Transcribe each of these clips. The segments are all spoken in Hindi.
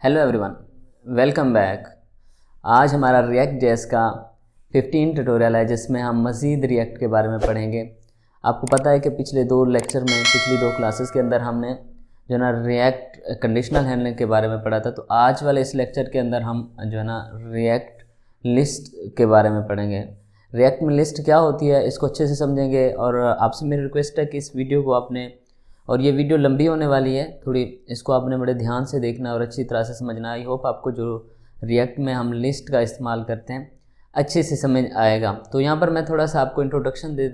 Hello everyone, welcome back. आज हमारा रिएक्ट जेएस का 15 ट्यूटोरियल है जिसमें हम मज़ीद रिएक्ट के बारे में पढ़ेंगे। आपको पता है कि पिछले पिछली दो क्लासेस के अंदर हमने जो ना रिएक्ट कंडीशनल हैंडलिंग के बारे में पढ़ा था। तो आज वाले इस लेक्चर के अंदर हम जो है ना रिएक्ट लिस्ट के बारे में पढ़ेंगे। रिएक्ट में लिस्ट क्या होती है इसको अच्छे से समझेंगे। और आपसे मेरी रिक्वेस्ट है कि इस वीडियो को आपने, और ये वीडियो लंबी होने वाली है थोड़ी, इसको आपने बड़े ध्यान से देखना और अच्छी तरह से समझना। आई होप आपको जो रिएक्ट में हम लिस्ट का इस्तेमाल करते हैं अच्छे से समझ आएगा। तो यहाँ पर मैं थोड़ा सा आपको इंट्रोडक्शन दे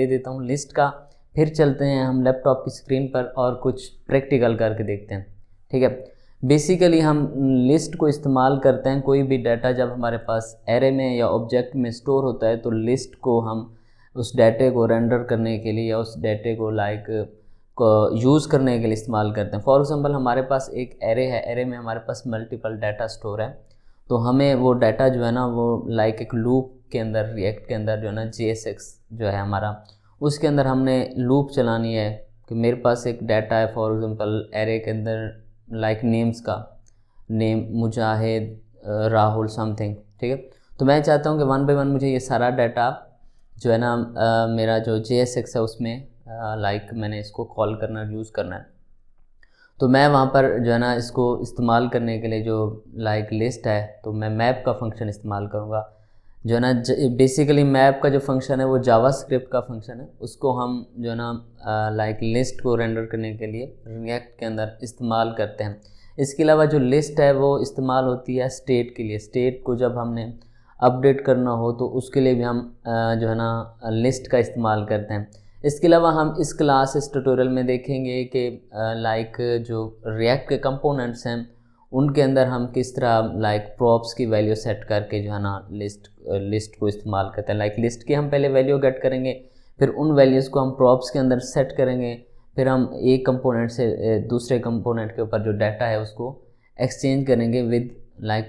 देता हूँ लिस्ट का, फिर चलते हैं हम लैपटॉप की स्क्रीन पर और कुछ प्रैक्टिकल करके देखते हैं। ठीक है, बेसिकली हम लिस्ट को इस्तेमाल करते हैं कोई भी डाटा जब हमारे पास एरे में या ऑब्जेक्ट में स्टोर होता है, तो लिस्ट को हम उस डाटे को रेंडर करने के लिए या उस डाटे को को यूज़ करने के लिए इस्तेमाल करते हैं। फॉर एग्जांपल हमारे पास एक एरे है, एरे में हमारे पास मल्टीपल डाटा स्टोर है, तो हमें वो डाटा जो है ना वो एक लूप के अंदर, रिएक्ट के अंदर जो है ना JSX जो है हमारा, उसके अंदर हमने लूप चलानी है कि मेरे पास एक डाटा है फॉर एग्जांपल एरे के अंदर नेम्स का, नेम मुजाहिद, राहुल समथिंग। ठीक है, तो मैं चाहता हूँ कि 1 बाय 1 मुझे ये सारा डाटा जो है ना मेरा जो JSX है उसमें मैंने इसको कॉल करना, यूज़ करना है। तो मैं वहाँ पर जो है ना इसको इस्तेमाल करने के लिए जो लिस्ट है, तो मैं मैप का फंक्शन इस्तेमाल करूँगा। जो है ना बेसिकली मैप का जो फंक्शन है वो जावास्क्रिप्ट का फंक्शन है, उसको हम जो है ना लिस्ट को रेंडर करने के लिए रिएक्ट के अंदर इस्तेमाल करते हैं। इसके अलावा जो लिस्ट है वो इस्तेमाल होती है स्टेट के लिए। स्टेट को जब हमने अपडेट करना हो तो उसके लिए भी हम जो है ना लिस्ट का इस्तेमाल करते हैं। इसके अलावा हम इस ट्यूटोरियल में देखेंगे कि जो रिएक्ट के कंपोनेंट्स हैं उनके अंदर हम किस तरह प्रॉप्स की वैल्यू सेट करके जो है ना लिस्ट को इस्तेमाल करते हैं। लिस्ट की हम पहले वैल्यू गेट करेंगे, फिर उन वैल्यूज़ को हम प्रॉप्स के अंदर सेट करेंगे, फिर हम एक कंपोनेंट से दूसरे कंपोनेंट के ऊपर जो डाटा है उसको एक्सचेंज करेंगे विद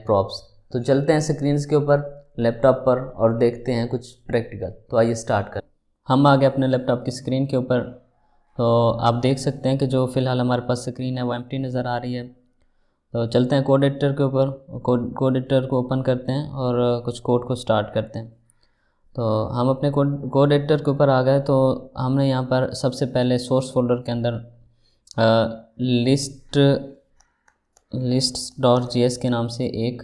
प्रॉप्स। तो चलते हैं स्क्रीन्स के ऊपर लैपटॉप पर और देखते हैं कुछ प्रैक्टिकल। तो आइए स्टार्ट करें। हम आ गए अपने लैपटॉप की स्क्रीन के ऊपर। तो आप देख सकते हैं कि जो फ़िलहाल हमारे पास स्क्रीन है वो एम्प्टी नज़र आ रही है। तो चलते हैं कोड एडिटर के ऊपर, कोड एडिटर को ओपन करते हैं और कुछ कोड को स्टार्ट करते हैं। तो हम अपने कोड एडिटर के ऊपर आ गए। तो हमने यहाँ पर सबसे पहले सोर्स फोल्डर के अंदर list.js के नाम से एक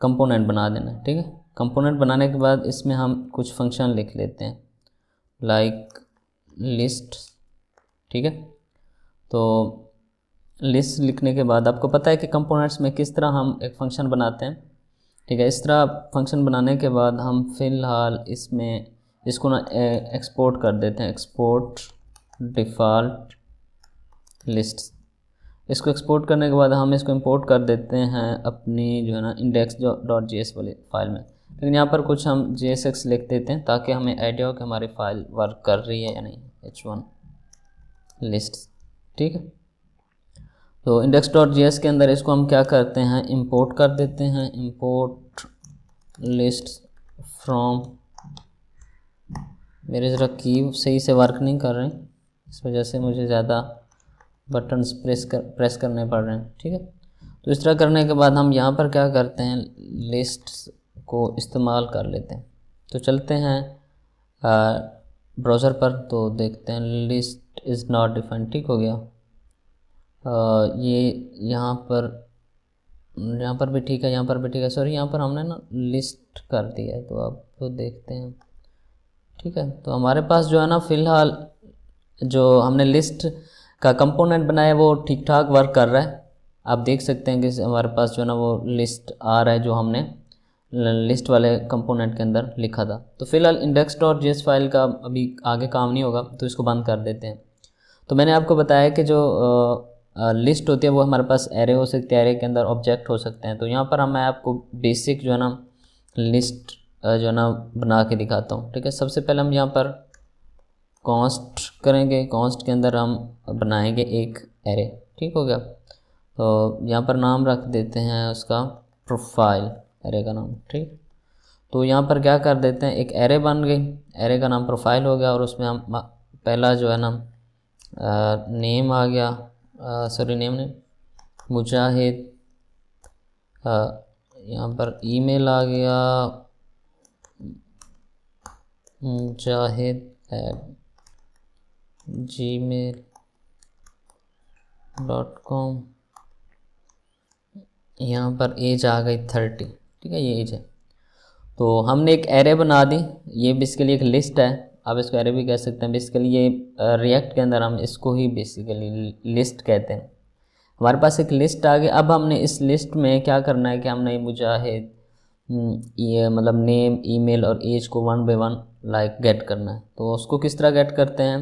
कंपोनेंट बना देना है। ठीक है, कंपोनेंट बनाने के बाद इसमें हम कुछ फंक्शन लिख लेते हैं लिस्ट। ठीक है, तो लिस्ट लिखने के बाद आपको पता है कि कंपोनेंट्स में किस तरह हम एक फंक्शन बनाते हैं। ठीक है, इस तरह फंक्शन बनाने के बाद हम फ़िलहाल इसको ना एक्सपोर्ट कर देते हैं, एक्सपोर्ट डिफ़ॉल्ट लिस्ट। इसको एक्सपोर्ट करने के बाद हम इसको इंपोर्ट कर देते हैं अपनी जो है ना index.js वाली फाइल में। लेकिन यहाँ पर कुछ हम JSX लिख देते हैं ताकि हमें आइडिया हो कि हमारी फाइल वर्क कर रही है या नहीं। h1 list. ठीक है, तो index.js के अंदर इसको हम क्या करते हैं, इंपोर्ट कर देते हैं, इंपोर्ट लिस्ट फ्रॉम। मेरे ज़रा की सही से वर्क नहीं कर रहे हैं, इस वजह से मुझे ज़्यादा बटन्स प्रेस करने पड़ रहे हैं। ठीक है, तो इस तरह करने के बाद हम यहाँ पर क्या करते हैं, लिस्ट को इस्तेमाल कर लेते हैं। तो चलते हैं ब्राउज़र पर, तो देखते हैं लिस्ट इज़ नॉट डिफाइंड। ठीक हो गया, ये यहाँ पर भी ठीक है, यहाँ पर भी ठीक है। सॉरी, यहाँ पर हमने ना लिस्ट कर दिया है, तो अब तो देखते हैं। ठीक है, तो हमारे पास जो है ना फ़िलहाल जो हमने लिस्ट का कंपोनेंट बनाया वो ठीक ठाक वर्क कर रहा है। आप देख सकते हैं कि हमारे पास जो है ना वो लिस्ट आ रहा है जो हमने लिस्ट वाले कंपोनेंट के अंदर लिखा था। तो फिलहाल index.js फाइल का अभी आगे काम नहीं होगा, तो इसको बंद कर देते हैं। तो मैंने आपको बताया कि जो लिस्ट होती है वो हमारे पास एरे हो सकती है, एरे के अंदर ऑब्जेक्ट हो सकते हैं। तो यहाँ पर मैं आपको बेसिक जो है ना लिस्ट जो है ना बना के दिखाता हूँ। ठीक है, सबसे पहले हम यहाँ पर कॉन्स्ट करेंगे, कॉन्स्ट के अंदर हम बनाएंगे एक एरे। ठीक हो गया, तो यहाँ पर नाम रख देते हैं उसका प्रोफाइल, एरे का नाम। ठीक, तो यहाँ पर क्या कर देते हैं, एक एरे बन गई, एरे का नाम प्रोफाइल हो गया और उसमें हम पहला जो है ना नेम आ गया, सॉरी नेम नहीं, मुजाहिद यहाँ पर ईमेल आ गया jahid@gmail.com। यहाँ पर एज आ गई 30, ठीक है, ये एज है। तो हमने एक एरे बना दी, ये बेसिकली एक लिस्ट है, आप इसको एरे भी कह सकते हैं। बेसिकली ये रिएक्ट के अंदर हम इसको ही बेसिकली लिस्ट कहते हैं। हमारे पास एक लिस्ट आ गई। अब हमने इस लिस्ट में क्या करना है कि हमने मुजाहिद ये मतलब नेम, ईमेल और एज को 1 बाय 1 लाइक गेट करना है। तो उसको किस तरह गेट करते हैं,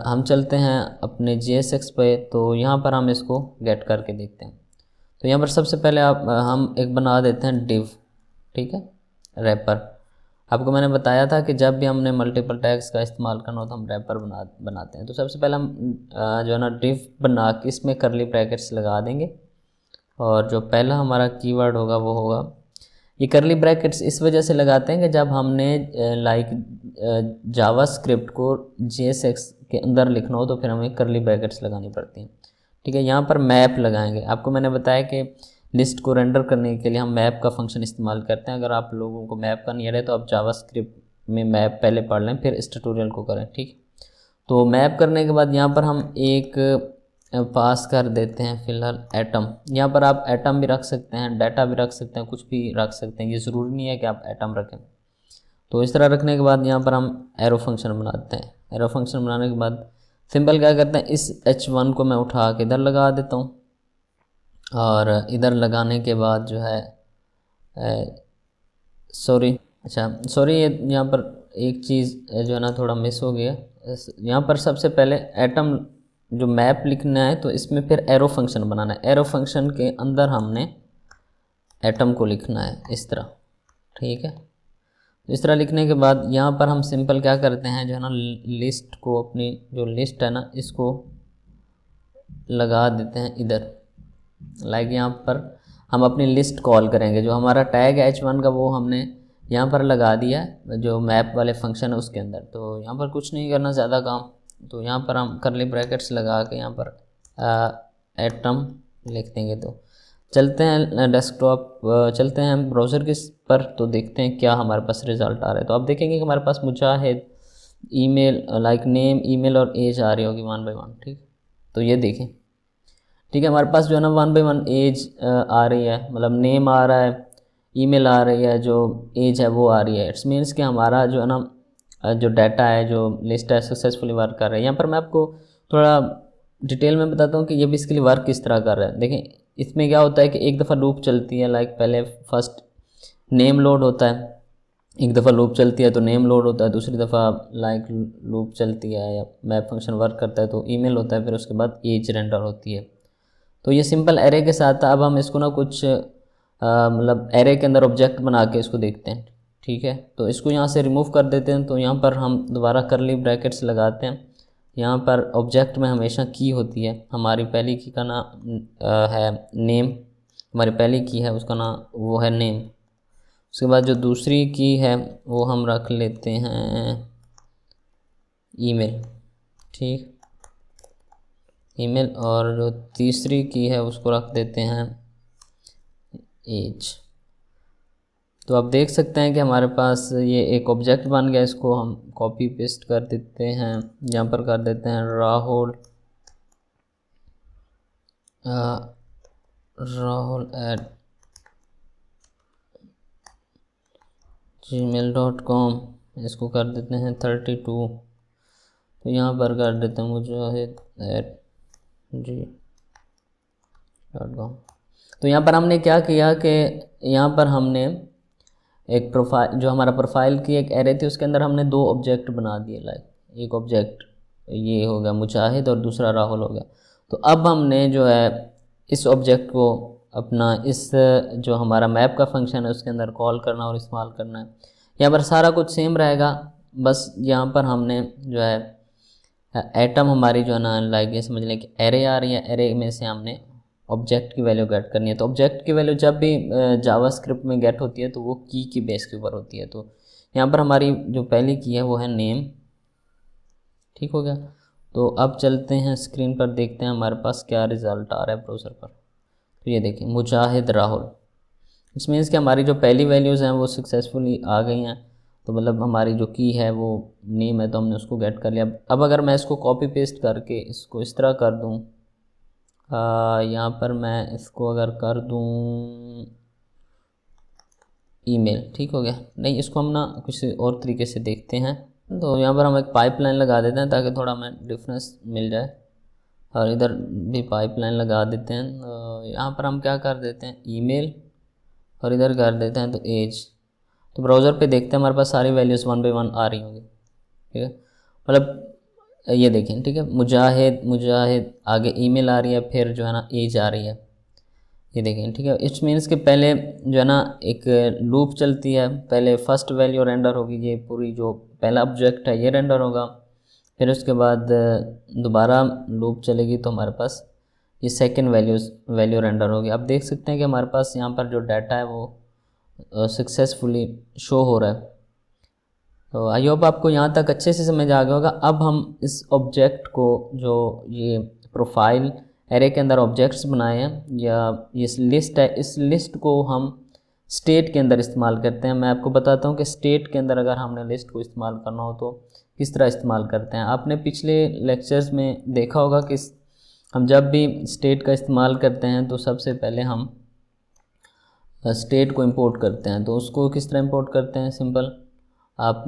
हम चलते हैं अपने JSX पे, तो यहाँ पर हम इसको गेट करके देखते हैं। तो यहाँ पर सबसे पहले हम एक बना देते हैं डिव, ठीक है, रैपर। आपको मैंने बताया था कि जब भी हमने मल्टीपल टैग्स का इस्तेमाल करना हो तो हम रैपर बनाते हैं। तो सबसे पहले हम जो है ना डिव बना के इसमें करली ब्रैकेट्स लगा देंगे, और जो पहला हमारा कीवर्ड होगा वो होगा, ये करली ब्रैकेट्स इस वजह से लगाते हैं कि जब हमने लाइक जावास्क्रिप्ट को JSX के अंदर लिखना हो तो फिर हमें करली ब्रैकेट्स लगानी पड़ती हैं, ठीक है। यहाँ पर मैप लगाएंगे। आपको मैंने बताया कि लिस्ट को रेंडर करने के लिए हम मैप का फंक्शन इस्तेमाल करते हैं। अगर आप लोगों को मैप का नहीं आ रहा है तो आप जावास्क्रिप्ट में मैप पहले पढ़ लें, फिर इस ट्यूटोरियल को करें, ठीक। तो मैप करने के बाद यहाँ पर हम एक पास कर देते हैं फ़िलहाल एटम। यहाँ पर आप एटम भी रख सकते हैं, डाटा भी रख सकते हैं, कुछ भी रख सकते हैं, ये ज़रूरी नहीं है कि आप एटम रखें। तो इस तरह रखने के बाद यहाँ पर हम एरो फंक्शन बनाते हैं। एरो फंक्शन बनाने के बाद सिंपल क्या करते हैं, इस H1 को मैं उठा के इधर लगा देता हूँ, और इधर लगाने के बाद जो है सॉरी ये यहाँ पर एक चीज़ जो है ना थोड़ा मिस हो गया। यहाँ पर सबसे पहले एटम जो मैप लिखना है तो इसमें फिर एरो फंक्शन बनाना है। एरो फंक्शन के अंदर हमने एटम को लिखना है इस तरह, ठीक है। इस तरह लिखने के बाद यहाँ पर हम सिंपल क्या करते हैं, जो है ना लिस्ट को, अपनी जो लिस्ट है ना इसको लगा देते हैं इधर। लाइक यहाँ पर हम अपनी लिस्ट कॉल करेंगे, जो हमारा टैग है H1 का वो हमने यहाँ पर लगा दिया है जो मैप वाले फंक्शन है उसके अंदर। तो यहाँ पर कुछ नहीं करना ज़्यादा काम। तो यहाँ पर हम करली ब्रैकेट्स लगा के यहाँ पर एटम लिख देंगे। तो चलते हैं डेस्कटॉप, चलते हैं ब्राउज़र के पर, तो देखते हैं क्या हमारे पास रिज़ल्ट आ रहा है। तो आप देखेंगे कि हमारे पास मुजाहिद ईमेल लाइक नेम, ईमेल और एज आ रही होगी 1 बाय 1, ठीक। तो ये देखें, ठीक है, हमारे पास जो है ना 1 बाय 1 एज आ रही है, मतलब नेम आ रहा है, ईमेल आ रही है, जो एज है वो आ रही है। इट्स मीन्स कि हमारा जो है ना जो डाटा है, जो लिस्ट है, सक्सेसफुली वर्क कर रहा है। यहाँ पर मैं आपको थोड़ा डिटेल में बताता हूँ कि ये बेसिकली वर्क किस तरह कर रहा है। देखें, इसमें क्या होता है कि एक दफ़ा लूप चलती है, लाइक पहले फर्स्ट नेम लोड होता है, एक दफ़ा लूप चलती है तो नेम लोड होता है, दूसरी दफ़ा लाइक लूप चलती है या मैप फंक्शन वर्क करता है तो ईमेल होता है, फिर उसके बाद एज रेंडर होती है। तो ये सिंपल एरे के साथ था। अब हम इसको ना कुछ मतलब एरे के अंदर ऑब्जेक्ट बना के इसको देखते हैं, ठीक है। तो इसको यहाँ से रिमूव कर देते हैं। तो यहाँ पर हम दोबारा करली ब्रैकेट्स लगाते हैं। यहाँ पर ऑब्जेक्ट में हमेशा की होती है, हमारी पहली की का नाम है नेम, हमारी पहली की है उसका नाम वो है नेम। उसके बाद जो दूसरी की है वो हम रख लेते हैं ईमेल, ठीक, ईमेल। और जो तीसरी की है उसको रख देते हैं एज। तो आप देख सकते हैं कि हमारे पास ये एक ऑब्जेक्ट बन गया। इसको हम कॉपी पेस्ट कर देते हैं, यहाँ पर कर देते हैं राहुल @gmail.com, इसको कर देते हैं 32। तो यहाँ पर कर देते हैं मुजाहिद @g.com। तो यहाँ पर हमने क्या किया कि यहाँ पर हमने एक प्रोफाइल, जो हमारा प्रोफाइल की एक एरे थी उसके अंदर हमने 2 ऑब्जेक्ट बना दिए। लाइक एक ऑब्जेक्ट ये हो गया मुजाहिद और दूसरा राहुल हो गया। तो अब हमने जो है इस ऑब्जेक्ट को अपना इस जो हमारा मैप का फंक्शन है उसके अंदर कॉल करना और इस्तेमाल करना है। यहाँ पर सारा कुछ सेम रहेगा, बस यहाँ पर हमने जो है एटम हमारी जो है ना लाइक ये समझ लें कि एरे आ रही है, एरे में से हमने ऑब्जेक्ट की वैल्यू गेट करनी है। तो ऑब्जेक्ट की वैल्यू जब भी जावास्क्रिप्ट में गेट होती है तो वो की बेस के ऊपर होती है। तो यहाँ पर हमारी जो पहली की है वो है नेम, ठीक हो गया। तो अब चलते हैं स्क्रीन पर, देखते हैं हमारे पास क्या रिज़ल्ट आ रहा है ब्राउज़र पर। तो ये देखिए मुजाहिद राहुल, इस मीन्स कि हमारी जो पहली वैल्यूज़ हैं वो सक्सेसफुली आ गई हैं। तो मतलब हमारी जो की है वो नेम है, तो हमने उसको गेट कर लिया। अब अगर मैं इसको कॉपी पेस्ट करके इसको इस तरह कर दूँ, यहाँ पर मैं इसको अगर कर दूँ ईमेल, ठीक हो गया। नहीं, इसको हम ना कुछ और तरीके से देखते हैं। तो यहाँ पर हम एक पाइपलाइन लगा देते हैं ताकि थोड़ा हमें डिफरेंस मिल जाए, और इधर भी पाइपलाइन लगा देते हैं। यहाँ पर हम क्या कर देते हैं ईमेल, और इधर कर देते हैं तो एज। तो ब्राउज़र पे देखते हैं हमारे पास सारी वैल्यूज़ 1 बाय 1 आ रही होंगी, ठीक है। मतलब ये देखें, ठीक है, मुजाहिद आगे ईमेल आ रही है, फिर जो है ना एज आ रही है, ये देखें, ठीक है। इट्स मीन्स कि पहले जो है ना एक लूप चलती है, पहले फर्स्ट वैल्यू रेंडर होगी, ये पूरी जो पहला ऑब्जेक्ट है ये रेंडर होगा, फिर उसके बाद दोबारा लूप चलेगी तो हमारे पास ये सेकंड वैल्यू रेंडर होगी। अब देख सकते हैं कि हमारे पास यहाँ पर जो डाटा है वो सक्सेसफुली शो हो रहा है। तो आई होप आपको यहाँ तक अच्छे से समझ आ गया होगा। अब हम इस ऑब्जेक्ट को, जो ये प्रोफाइल एरे के अंदर ऑब्जेक्ट्स बनाए हैं या ये लिस्ट है, इस लिस्ट को हम स्टेट के अंदर इस्तेमाल करते हैं। मैं आपको बताता हूँ कि स्टेट के अंदर अगर हमने लिस्ट को इस्तेमाल करना हो तो किस तरह इस्तेमाल करते हैं। आपने पिछले लेक्चर्स में देखा होगा कि हम जब भी स्टेट का इस्तेमाल करते हैं तो सबसे पहले हम स्टेट को इंपोर्ट करते हैं। तो उसको किस तरह इंपोर्ट करते हैं, सिंपल, आप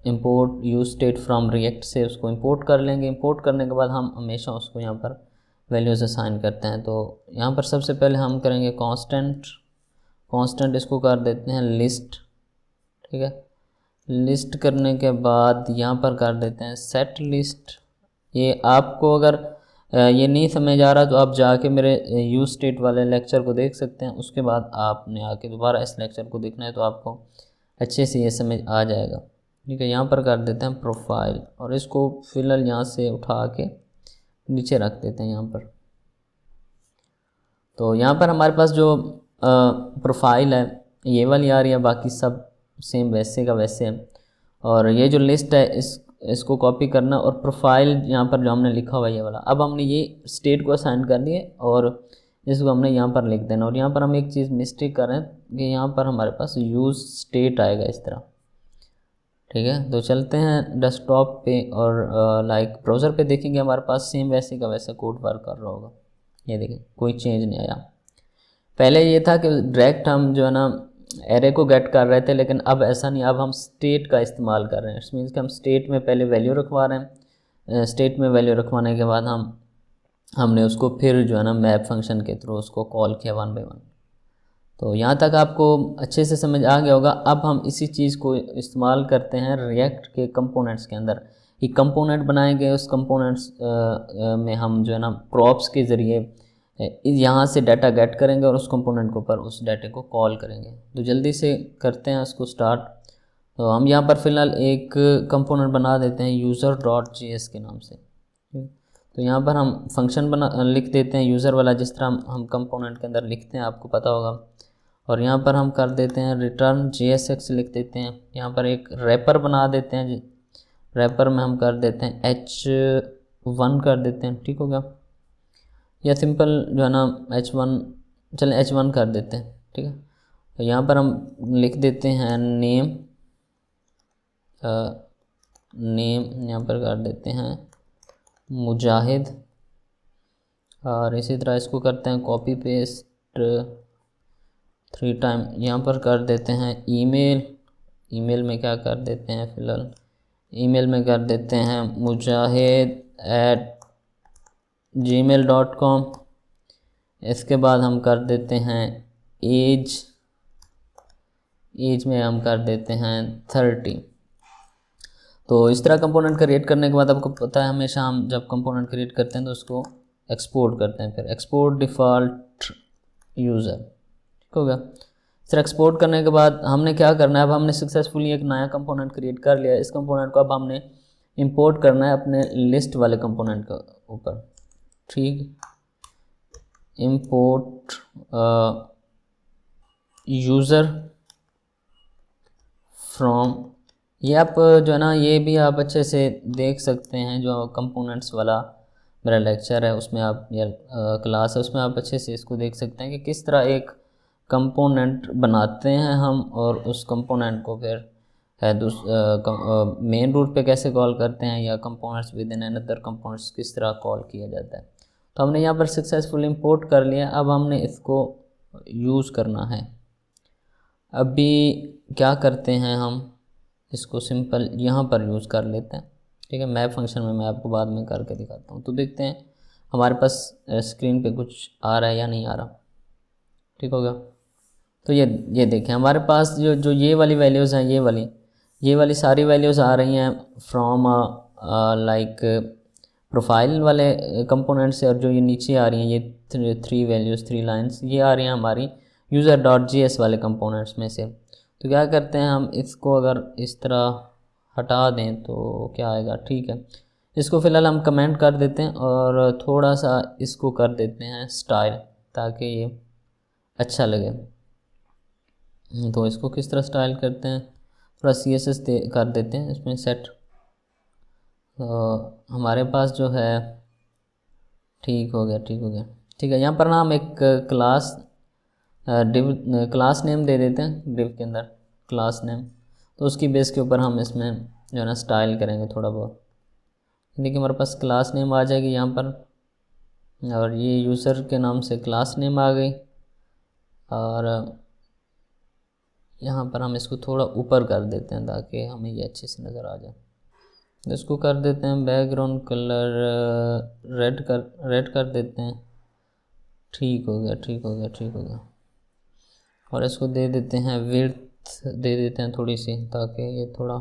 import use state from react से उसको इंपोर्ट कर लेंगे। इंपोर्ट करने के बाद हम हमेशा उसको यहाँ पर वैल्यूज़ असाइन करते हैं। तो यहाँ पर सबसे पहले हम करेंगे कांस्टेंट इसको कर देते हैं लिस्ट, ठीक है। लिस्ट करने के बाद यहाँ पर कर देते हैं सेट लिस्ट। ये आपको अगर ये नहीं समझ आ रहा तो आप जाके मेरे यूज स्टेट वाले लेक्चर को देख सकते हैं, उसके बाद आपने आके दोबारा इस लेक्चर को देखना है तो आपको अच्छे से ये समझ आ जाएगा, ठीक है। यहाँ पर कर देते हैं प्रोफाइल, और इसको फिलहाल यहाँ से उठा के नीचे रख देते हैं यहाँ पर। तो यहाँ पर हमारे पास जो प्रोफाइल है ये वाली आ रही है, बाकी सब सेम वैसे का वैसे है। और ये जो लिस्ट है इसको कॉपी करना, और प्रोफाइल यहाँ पर जो हमने लिखा हुआ है ये वाला, अब हमने ये स्टेट को असाइन कर दिए और इसको हमने यहाँ पर लिख देना। और यहाँ पर हम एक चीज़ मिस्टेक कर रहे हैं कि यहाँ पर हमारे पास यूज़ स्टेट आएगा इस तरह, ठीक है। तो चलते हैं डेस्कटॉप पे और लाइक ब्राउज़र पे देखेंगे हमारे पास सेम वैसे का वैसा कोड वर्क कर रहा होगा। ये देखिए कोई चेंज नहीं आया। पहले ये था कि डायरेक्ट हम जो है ना एरे को गेट कर रहे थे, लेकिन अब ऐसा नहीं, अब हम स्टेट का इस्तेमाल कर रहे हैं। इट्स मीन्स कि हम स्टेट में पहले वैल्यू रखवा रहे हैं, स्टेट में वैल्यू रखवाने के बाद हमने उसको फिर जो है ना मैप फंक्शन के थ्रू उसको कॉल किया 1 बाय 1। तो यहाँ तक आपको अच्छे से समझ आ गया होगा। अब हम इसी चीज़ को इस्तेमाल करते हैं रिएक्ट के कंपोनेंट्स के अंदर। ये कंपोनेंट बनाए गए, उस कंपोनेंट्स में हम जो है ना प्रॉप्स के ज़रिए यहाँ से डाटा गेट करेंगे और उस कंपोनेंट के ऊपर उस डाटे को कॉल करेंगे। तो जल्दी से करते हैं उसको स्टार्ट। तो हम यहाँ पर फ़िलहाल एक कंपोनेंट बना देते हैं user.js के नाम से। तो यहाँ पर हम फंक्शन लिख देते हैं यूज़र वाला, जिस तरह हम कंपोनेंट के अंदर लिखते हैं, आपको पता होगा। और यहाँ पर हम कर देते हैं रिटर्न JSX लिख देते हैं। यहाँ पर एक रैपर बना देते हैं, रैपर में हम कर देते हैं H1 कर देते हैं, ठीक हो गया। या सिंपल जो है ना H1, चलें H1 कर देते हैं, ठीक है। तो यहाँ पर हम लिख देते हैं नेम, यहाँ पर कर देते हैं मुजाहिद, और इसी तरह इसको करते हैं कॉपी पेस्ट 3 टाइम। यहाँ पर कर देते हैं ईमेल में क्या कर देते हैं, फ़िलहाल ईमेल में कर देते हैं mujahid@gmail.com। इसके बाद हम कर देते हैं एज में हम कर देते हैं 30। तो इस तरह कंपोनेंट क्रिएट करने के बाद आपको पता है हमेशा हम जब कंपोनेंट क्रिएट करते हैं तो उसको एक्सपोर्ट करते हैं, फिर एक्सपोर्ट डिफ़ॉल्ट यूज़र, ठीक हो गया। इस तरह एक्सपोर्ट करने के बाद हमने क्या करना है, अब हमने सक्सेसफुली एक नया कंपोनेंट क्रिएट कर लिया। इस कंपोनेंट को अब हमने इंपोर्ट करना है अपने लिस्ट वाले कंपोनेंट के ऊपर, ठीक। इंपोर्ट यूज़र फ्रॉम, ये आप जो है ना ये भी आप अच्छे से देख सकते हैं, जो कंपोनेंट्स वाला मेरा लेक्चर है उसमें आप, या क्लास है उसमें आप अच्छे से इसको देख सकते हैं कि किस तरह एक कंपोनेंट बनाते हैं हम, और उस कंपोनेंट को फिर है मेन रूट पे कैसे कॉल करते हैं, या components with in another components किस तरह कॉल किया जाता है। तो हमने यहाँ पर सक्सेसफुल इंपोर्ट कर लिया। अब हमने इसको यूज़ करना है। अभी क्या करते हैं, हम इसको सिंपल यहाँ पर यूज़ कर लेते हैं। ठीक है, मैप फंक्शन में मैं आपको बाद में करके दिखाता हूँ। तो देखते हैं हमारे पास स्क्रीन पे कुछ आ रहा है या नहीं आ रहा। ठीक हो गया। तो ये देखें हमारे पास जो ये वाली वैल्यूज़ हैं, ये वाली सारी वैल्यूज़ आ रही हैं फ्रॉम लाइक प्रोफाइल वाले कंपोनेंट से, और जो ये नीचे आ रही हैं ये थ्री वैल्यूज़, 3 लाइंस, ये आ रही हैं हमारी user.js वाले कंपोनेंट्स में से। तो क्या करते हैं हम, इसको अगर इस तरह हटा दें तो क्या आएगा। ठीक है, इसको फ़िलहाल हम कमेंट कर देते हैं और थोड़ा सा इसको कर देते हैं स्टाइल, ताकि ये अच्छा लगे। तो इसको किस तरह स्टाइल करते हैं, थोड़ा CSS कर देते हैं इसमें सेट। तो हमारे पास जो है ठीक हो गया। ठीक है, यहाँ पर ना हम एक क्लास डिव क्लास नेम दे देते हैं, डिव के अंदर क्लास नेम। तो उसकी बेस के ऊपर हम इसमें जो है ना स्टाइल करेंगे थोड़ा बहुत। देखिए हमारे पास क्लास नेम आ जाएगी यहाँ पर, और ये यूज़र के नाम से क्लास नेम आ गई, और यहाँ पर हम इसको थोड़ा ऊपर कर देते हैं ताकि हमें ये अच्छे से नज़र आ जाए। इसको कर देते हैं बैकग्राउंड कलर रेड कर देते हैं। ठीक हो गया। और इसको दे देते हैं विड्थ दे देते हैं थोड़ी सी, ताकि ये थोड़ा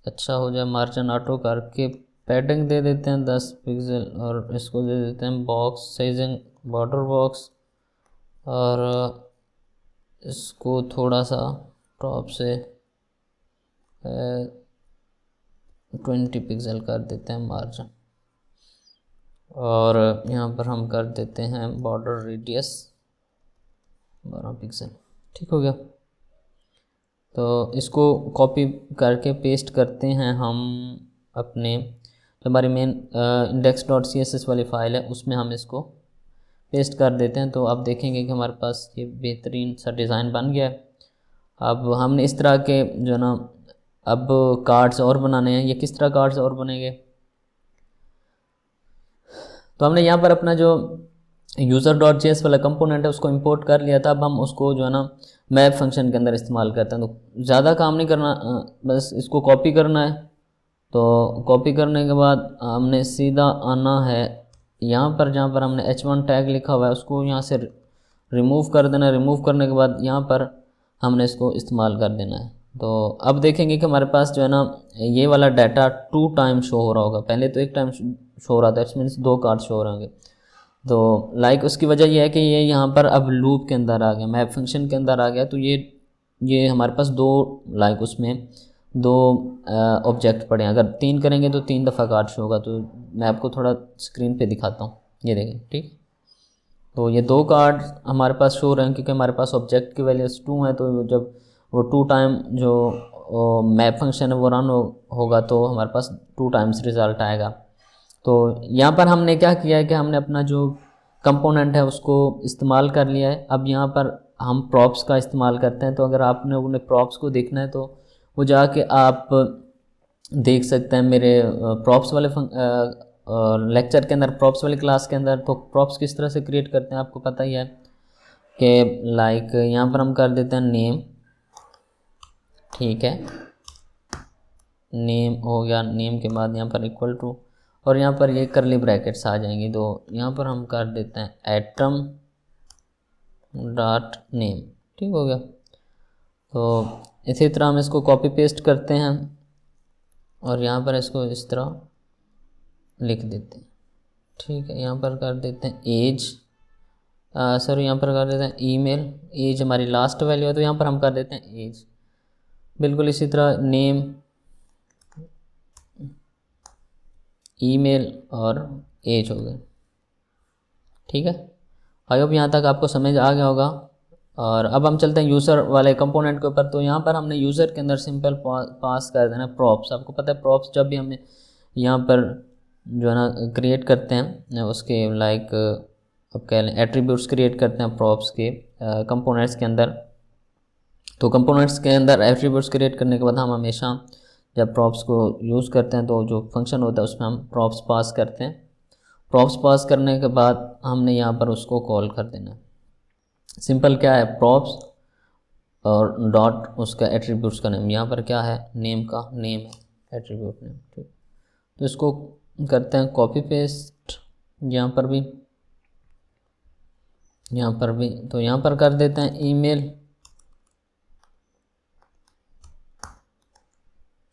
अच्छा हो जाए। मार्जिन ऑटो करके पैडिंग दे देते हैं 10 पिक्सल, और इसको दे देते हैं बॉक्स साइजिंग बॉर्डर बॉक्स, और इसको थोड़ा सा टॉप से 20 पिक्सल कर देते हैं मार्जिन, और यहाँ पर हम कर देते हैं बॉर्डर रेडियस 12 पिक्सल। ठीक हो गया। तो इसको कॉपी करके पेस्ट करते हैं हम अपने जो हमारी मेन index.css वाली फ़ाइल है उसमें हम इसको पेस्ट कर देते हैं। तो आप देखेंगे कि हमारे पास ये बेहतरीन सा डिज़ाइन बन गया है। अब हमने इस तरह के जो ना अब कार्ड्स और बनाने हैं। ये किस तरह कार्ड्स और बनेंगे, तो हमने यहाँ पर अपना जो user.js वाला कंपोनेंट है उसको इंपोर्ट कर लिया था। अब हम उसको जो है ना मैप फंक्शन के अंदर इस्तेमाल करते हैं। तो ज़्यादा काम नहीं करना, बस इसको कॉपी करना है। तो कॉपी करने के बाद हमने सीधा आना है यहाँ पर, जहाँ पर हमने h1 टैग लिखा हुआ है उसको यहाँ से रिमूव कर देना है। रिमूव करने के बाद यहाँ पर हमने इसको इस्तेमाल कर देना है। तो अब देखेंगे कि हमारे पास जो है ना ये वाला डाटा 2 टाइम शो हो रहा होगा। पहले तो 1 टाइम शो हो रहा था, इट्स मीन्स 2 कार्ड शो हो रहे होंगे। तो लाइक उसकी वजह यह है कि ये यहाँ पर अब लूप के अंदर आ गया, मैप फंक्शन के अंदर आ गया। तो ये हमारे पास 2 लाइक उसमें 2 ऑब्जेक्ट पड़े हैं। अगर 3 करेंगे तो 3 दफ़ा कार्ड शो होगा। तो मैं आपको थोड़ा स्क्रीन पे दिखाता हूँ, ये देखें। ठीक, तो ये 2 कार्ड हमारे पास शो हो रहे हैं क्योंकि हमारे पास ऑब्जेक्ट की वैल्यूज 2 हैं। तो जब वो 2 टाइम जो मैप फंक्शन है वो रन होगा तो हमारे पास 2 टाइम्स रिज़ल्ट आएगा। तो यहाँ पर हमने क्या किया है कि हमने अपना जो कंपोनेंट है उसको इस्तेमाल कर लिया है। अब यहाँ पर हम प्रॉप्स का इस्तेमाल करते हैं। तो अगर आपने उन्हें प्रॉप्स को देखना है तो वो जाके आप देख सकते हैं मेरे प्रॉप्स वाले लेक्चर के अंदर, प्रॉप्स वाली क्लास के अंदर। तो प्रॉप्स किस तरह से क्रिएट करते हैं आपको पता ही है कि लाइक यहाँ पर हम कर देते हैं नेम। ठीक है, नेम हो गया। नेम के बाद यहाँ पर इक्वल टू, और यहाँ पर ये करली ब्रैकेट्स आ जाएंगी। तो यहाँ पर हम कर देते हैं एटम डॉट नेम। ठीक हो गया। तो इसी तरह हम इसको कॉपी पेस्ट करते हैं और यहाँ पर इसको इस तरह लिख देते हैं। ठीक है, यहाँ पर कर देते हैं एज, सॉरी यहाँ पर कर देते हैं ईमेल। एज हमारी लास्ट वैल्यू है तो यहाँ पर हम कर देते हैं एज। बिल्कुल इसी तरह नेम, ईमेल और एज हो गए। ठीक है, आई होप यहाँ तक आपको समझ आ गया होगा। और अब हम चलते हैं यूज़र वाले कंपोनेंट के ऊपर। तो यहाँ पर हमने यूज़र के अंदर सिंपल पास कर देना प्रॉप्स। आपको पता है प्रॉप्स जब भी हमें यहाँ पर जो है ना क्रिएट करते हैं उसके लाइक अब कह लें एट्रीब्यूट्स क्रिएट करते हैं प्रॉप्स के कंपोनेंट्स के अंदर। तो कंपोनेंट्स के अंदर एट्रीब्यूट्स क्रिएट करने के बाद हम हमेशा जब प्रॉप्स को यूज़ करते हैं तो जो फंक्शन होता है उसमें हम प्रॉप्स पास करते हैं। प्रॉप्स पास करने के बाद हमने यहाँ पर उसको कॉल कर देना है। सिंपल क्या है, प्रॉप्स और डॉट उसका एट्रीब्यूट्स का नेम। यहाँ पर क्या है, नेम का नेम है, एट्रीब्यूट नेम। ठीक, तो इसको करते हैं कॉपी पेस्ट, यहाँ पर भी यहाँ पर भी। तो यहाँ पर कर देते हैं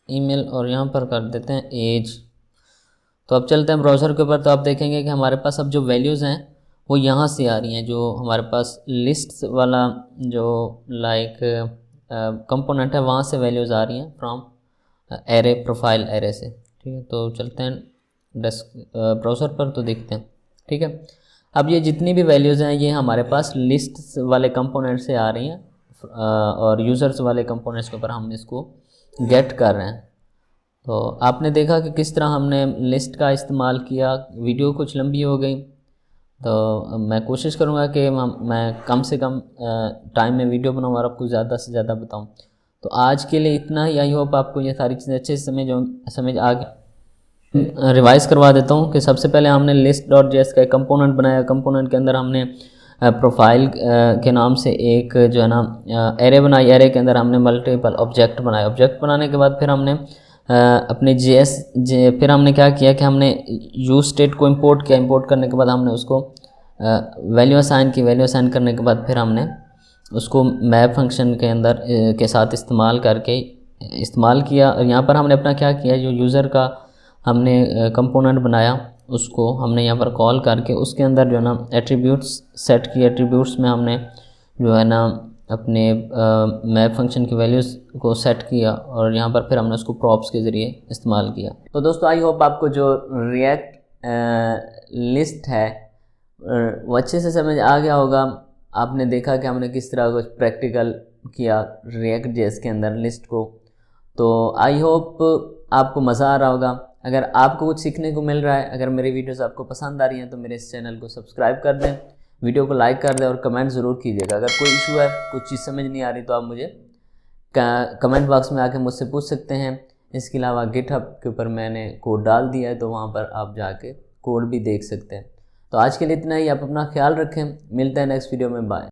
ईमेल और यहाँ पर कर देते हैं एज। तो अब चलते हैं ब्राउज़र के ऊपर। तो आप देखेंगे कि हमारे पास अब जो वैल्यूज़ हैं वो यहाँ से आ रही हैं। जो हमारे पास लिस्ट वाला जो लाइक कंपोनेंट है वहाँ से वैल्यूज़ आ रही हैं फ्रॉम एरे, प्रोफाइल एरे से। ठीक है, तो चलते हैं ब्राउज़र पर तो देखते हैं। ठीक है, अब ये जितनी भी वैल्यूज़ हैं ये हमारे पास लिस्ट वाले कंपोनेंट से आ रही हैं और यूज़र्स वाले कंपोनेंट्स के ऊपर हम इसको गेट कर रहे हैं। तो आपने देखा कि किस तरह हमने लिस्ट का इस्तेमाल किया। वीडियो कुछ लंबी हो गई तो मैं कोशिश करूँगा कि मैं कम से कम टाइम में वीडियो बनाऊँ और आपको ज़्यादा से ज़्यादा बताऊँ। तो आज के लिए इतना ही। आई होप आपको ये सारी चीज़ें अच्छे से समझ आ गई। रिवाइज़ करवा देता हूँ कि सबसे पहले हमने list.js का एक कंपोनेंट बनाया। कंपोनेंट के अंदर हमने प्रोफाइल के नाम से एक जो है ना एरे बनाई। एरे के अंदर हमने मल्टीपल ऑब्जेक्ट बनाए। ऑब्जेक्ट बनाने के बाद फिर हमने अपने फिर हमने क्या किया कि हमने यूज स्टेट को इंपोर्ट किया। इंपोर्ट करने के बाद हमने उसको वैल्यू असाइन की। वैल्यू असाइन करने के बाद फिर हमने उसको मैप फंक्शन के अंदर के साथ इस्तेमाल किया। और यहाँ पर हमने अपना क्या किया, जो यूज़र का हमने कंपोनेंट बनाया उसको हमने यहाँ पर कॉल करके उसके अंदर जो है ना एट्रीब्यूट्स सेट किए। एट्रीब्यूट्स में हमने जो है ना अपने मैप फंक्शन की वैल्यूज़ को सेट किया और यहाँ पर फिर हमने उसको प्रॉप्स के ज़रिए इस्तेमाल किया। तो दोस्तों आई होप आपको जो रिएक्ट लिस्ट है वो अच्छे से समझ आ गया होगा। आपने देखा कि हमने किस तरह कुछ प्रैक्टिकल किया रिएक्ट जेएस के अंदर लिस्ट को। तो आई होप आपको मज़ा आ रहा होगा। अगर आपको कुछ सीखने को मिल रहा है, अगर मेरी वीडियोस आपको पसंद आ रही हैं तो मेरे इस चैनल को सब्सक्राइब कर दें, वीडियो को लाइक कर दें और कमेंट ज़रूर कीजिएगा। अगर कोई इशू है, कुछ चीज़ समझ नहीं आ रही तो आप मुझे कमेंट बॉक्स में आके मुझसे पूछ सकते हैं। इसके अलावा गिटहब के ऊपर मैंने कोड डाल दिया है तो वहाँ पर आप जाके कोड भी देख सकते हैं। तो आज के लिए इतना ही। आप अपना ख्याल रखें, मिलते हैं नेक्स्ट वीडियो में। बाय।